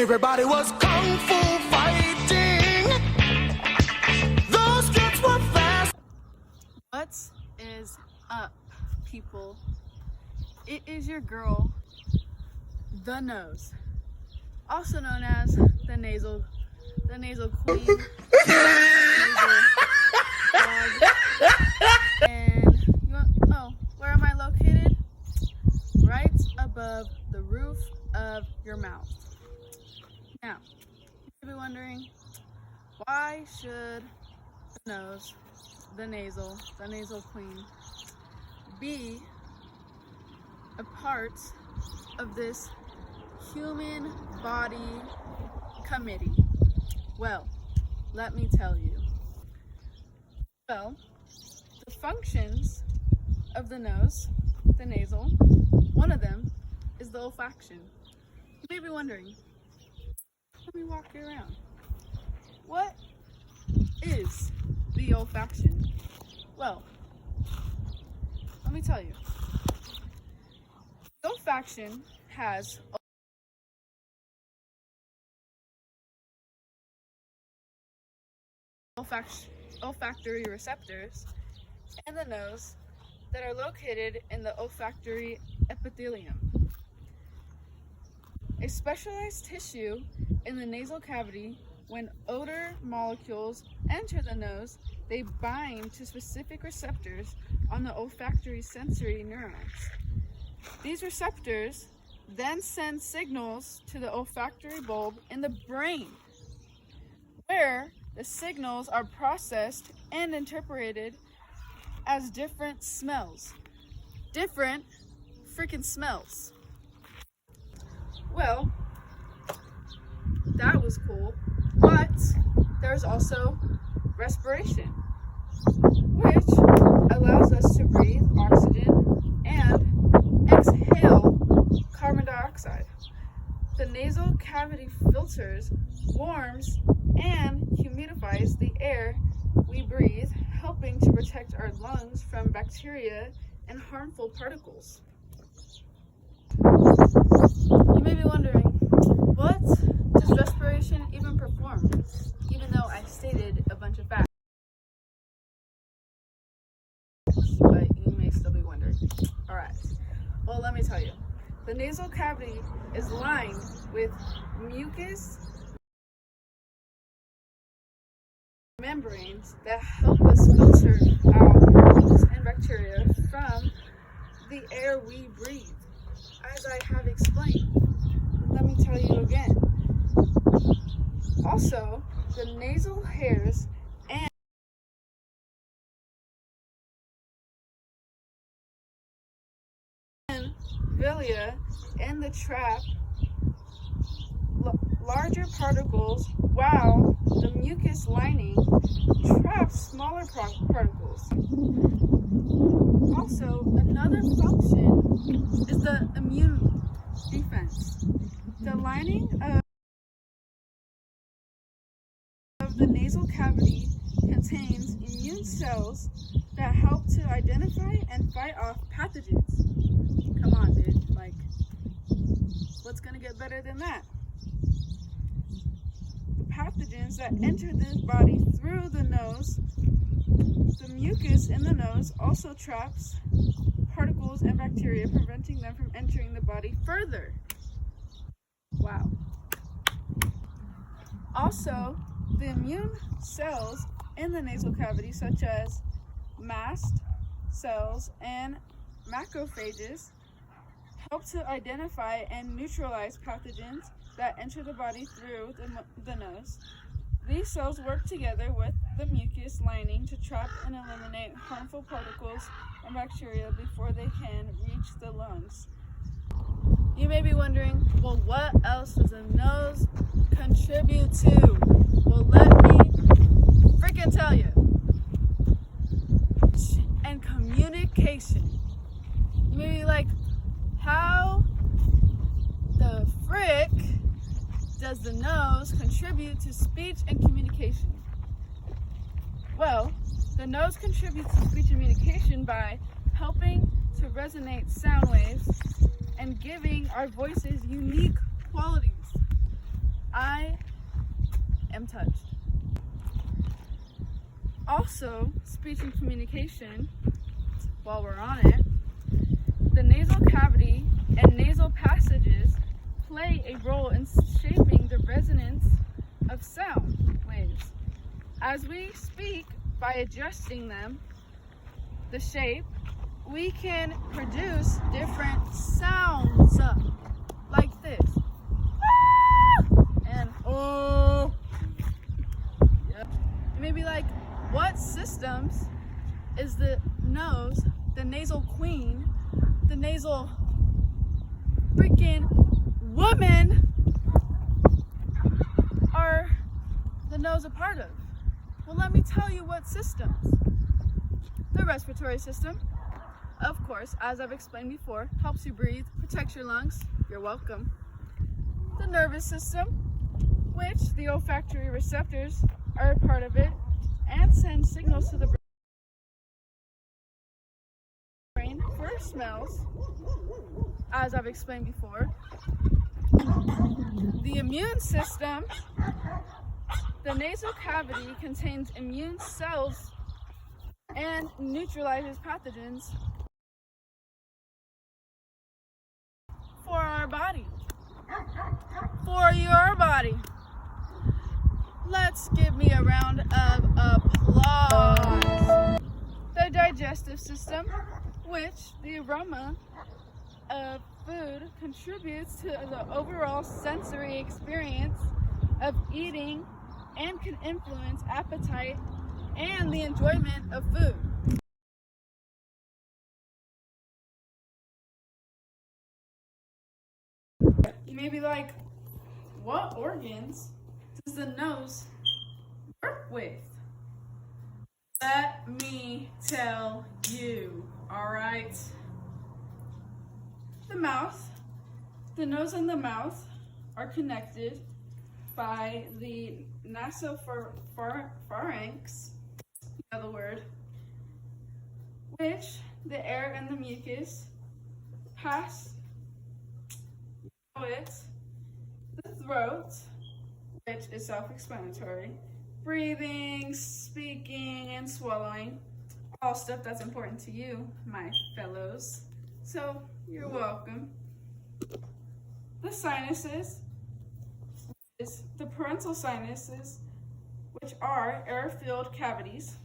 Everybody was kung fu fighting. Those kids were fast. What is up, people? It is your girl, the nose, also known as the nasal queen, nasal dog. And where am I located? Right above the roof of your mouth. Now, you may be wondering, why should the nose, the nasal queen, be a part of this human body committee? Well, let me tell you. Well, the functions of the nose, the nasal, one of them is the olfaction. You may be wondering, let me walk you around. What is the olfaction? Well, let me tell you. The olfaction has olfactory receptors in the nose that are located in the olfactory epithelium, a specialized tissue in the nasal cavity. When odor molecules enter the nose, they bind to specific receptors on the olfactory sensory neurons. These receptors then send signals to the olfactory bulb in the brain, where the signals are processed and interpreted as different smells. Different freaking smells. Well, that was cool, but there's also respiration, which allows us to breathe oxygen and exhale carbon dioxide. The nasal cavity filters, warms, and humidifies the air we breathe, helping to protect our lungs from bacteria and harmful particles. You may be wondering, what does respiration even perform? Even though I stated a bunch of facts, but you may still be wondering. Alright, well, let me tell you. The nasal cavity is lined with mucus membranes that help us filter out particles and bacteria from the air we breathe, as I have explained. Let me tell you again. Also, the nasal hairs and villi in the trap larger particles, while the mucus lining traps smaller particles. Also, another function is the immune defense. The lining of the nasal cavity contains immune cells that help to identify and fight off pathogens. Come on, dude. Like, what's gonna get better than that? The pathogens that enter the body through the nose, the mucus in the nose also traps particles and bacteria, preventing them from entering the body further. Wow. Also, the immune cells in the nasal cavity, such as mast cells and macrophages, help to identify and neutralize pathogens that enter the body through the nose. These cells work together with the mucus lining to trap and eliminate harmful particles and bacteria before they can reach the lungs. You may be wondering, well, what else does the nose contribute to? Well, let me freaking tell you. And communication. You may be like, how the frick does the nose contribute to speech and communication? Well, the nose contributes to speech and communication by helping to resonate sound waves and giving our voices unique qualities. I am touched. Also, speech and communication, while we're on it, the nasal cavity and nasal passages play a role in shaping the resonance of sound waves. As we speak, by adjusting them, the shape, we can produce different sounds like this. Ah! And oh. Yep. You may be like, what systems is the nose, the nasal queen, the nasal freaking woman are the nose a part of? Well, let me tell you what systems. The respiratory system, of course, as I've explained before, helps you breathe, protects your lungs. You're welcome. The nervous system, which the olfactory receptors are a part of it and send signals to the brain for smells, as I've explained before. The immune system, the nasal cavity contains immune cells and neutralizes pathogens for our body, for your body. Let's give me a round of applause. The digestive system, which the aroma of food contributes to the overall sensory experience of eating and can influence appetite and the enjoyment of food. You may be like, what organs does the nose work with? Let me tell you, all right? The mouth, the nose and the mouth are connected by the nasopharynx, you know the word, which the air and the mucus pass it, the throat, which is self-explanatory, breathing, speaking, and swallowing, all stuff that's important to you, my fellows. So you're welcome. The sinuses is the parental sinuses, which are air-filled cavities,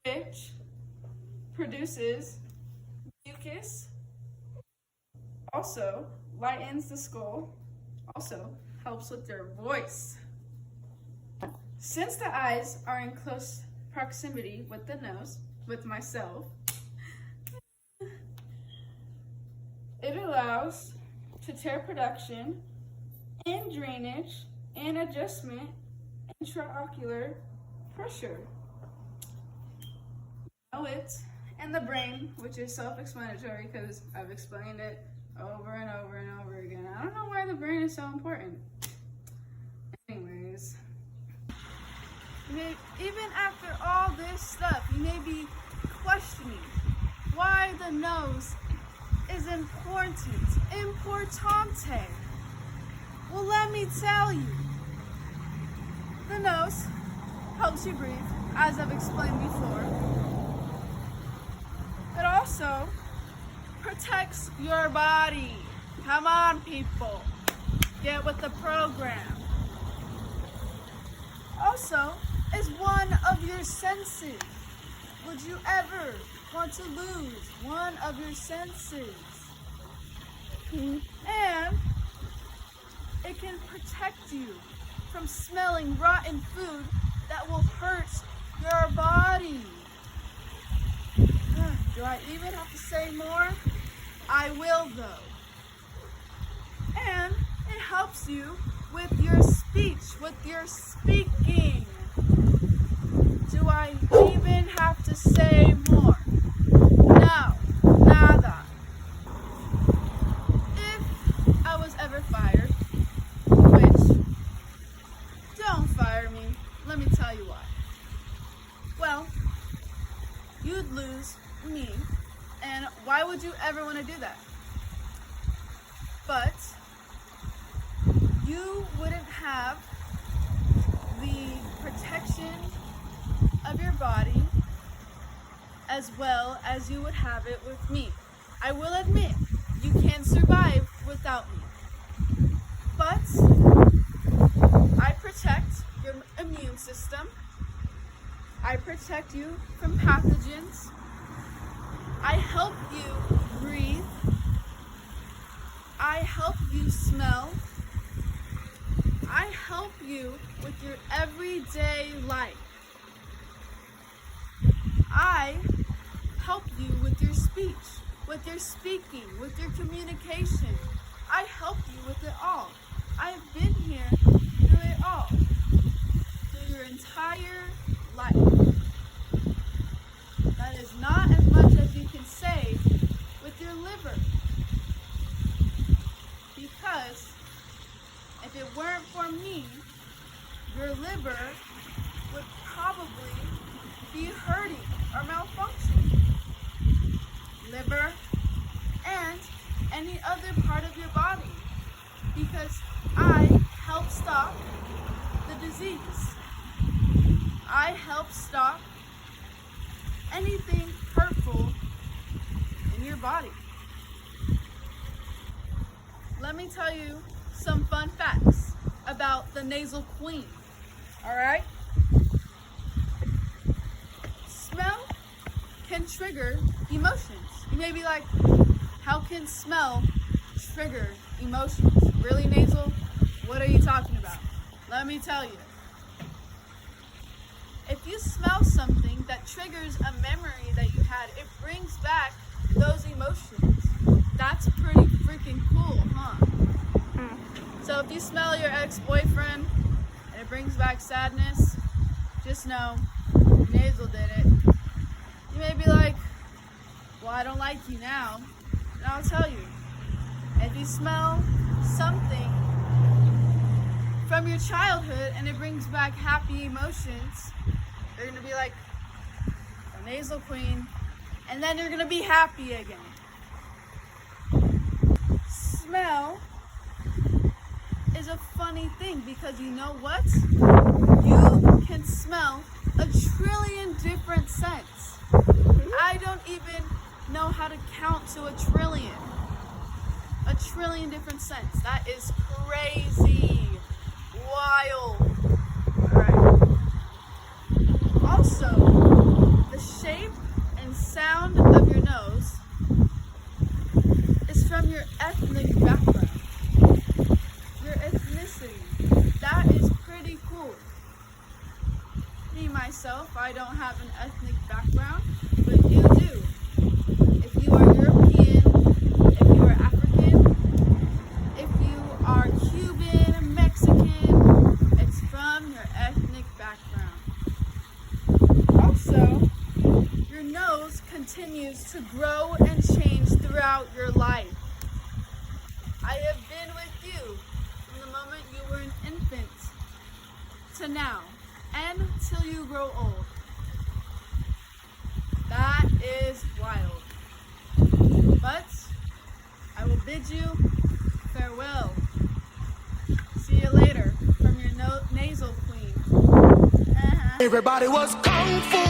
which produces mucus, also lightens the skull, also helps with your voice. Since the eyes are in close proximity with the nose, with myself, it allows to tear production and drainage and adjustment intraocular pressure. You know it. And the brain, which is self-explanatory because I've explained it over and over and over again. I don't know why the brain is so important. Anyways, even after all this stuff, you may be questioning why the nose is important. Importante. Well, let me tell you. The nose helps you breathe, as I've explained before. It also protects your body. Come on, people. Get with the program. Also, is one of your senses. Would you ever want to lose one of your senses? And it can protect you from smelling rotten food that will hurt your body. Do I even have to say more? I will though. And it helps you with your speech, with your speaking. Do I even have to say more? No, nada. If I was ever fired, which, don't fire me, let me tell you why. Well, you'd lose me, and why would you ever want to do that? But you wouldn't have have the protection of your body as well as you would have it with me. I will admit, you can survive without me. But I protect your immune system. I protect you from pathogens. I help you breathe. I help you smell. I help you with your everyday life. I help you with your speech, with your speaking, with your communication. I help you with it all. I have been here through it all, through your entire life. That is not as much as you can say with your liver. Because if it weren't for me, your liver would probably be hurting or malfunctioning. Liver and any other part of your body. Because I help stop the disease. I help stop anything hurtful in your body. Let me tell you some fun facts about the nasal queen. Alright? Smell can trigger emotions. You may be like, how can smell trigger emotions? Really, nasal? What are you talking about? Let me tell you. If you smell something that triggers a memory that you had, it brings back those emotions. That's pretty freaking cool, huh? So if you smell your ex-boyfriend and it brings back sadness, just know nasal did it. You may be like, well, I don't like you now. And I'll tell you, if you smell something from your childhood and it brings back happy emotions, you're going to be like a nasal queen, and then you're going to be happy again. Smell is a funny thing because you know what? You can smell a trillion different scents. I don't even know how to count to a trillion. A trillion different scents. That is crazy. Wild. Alright. Also, the shape and sound of your nose is from your ethnic background. Your ethnicity. That is pretty cool. Me, myself, I don't have an ethnic background, but you do. If you are European, if you are African, if you are Cuban, Mexican, it's from your ethnic background. Also, your nose continues to grow and change throughout your life. I have been with you from the moment you were an infant to now, and till you grow old. That is wild. But I will bid you farewell. See you later from your nasal queen. Everybody was kung fu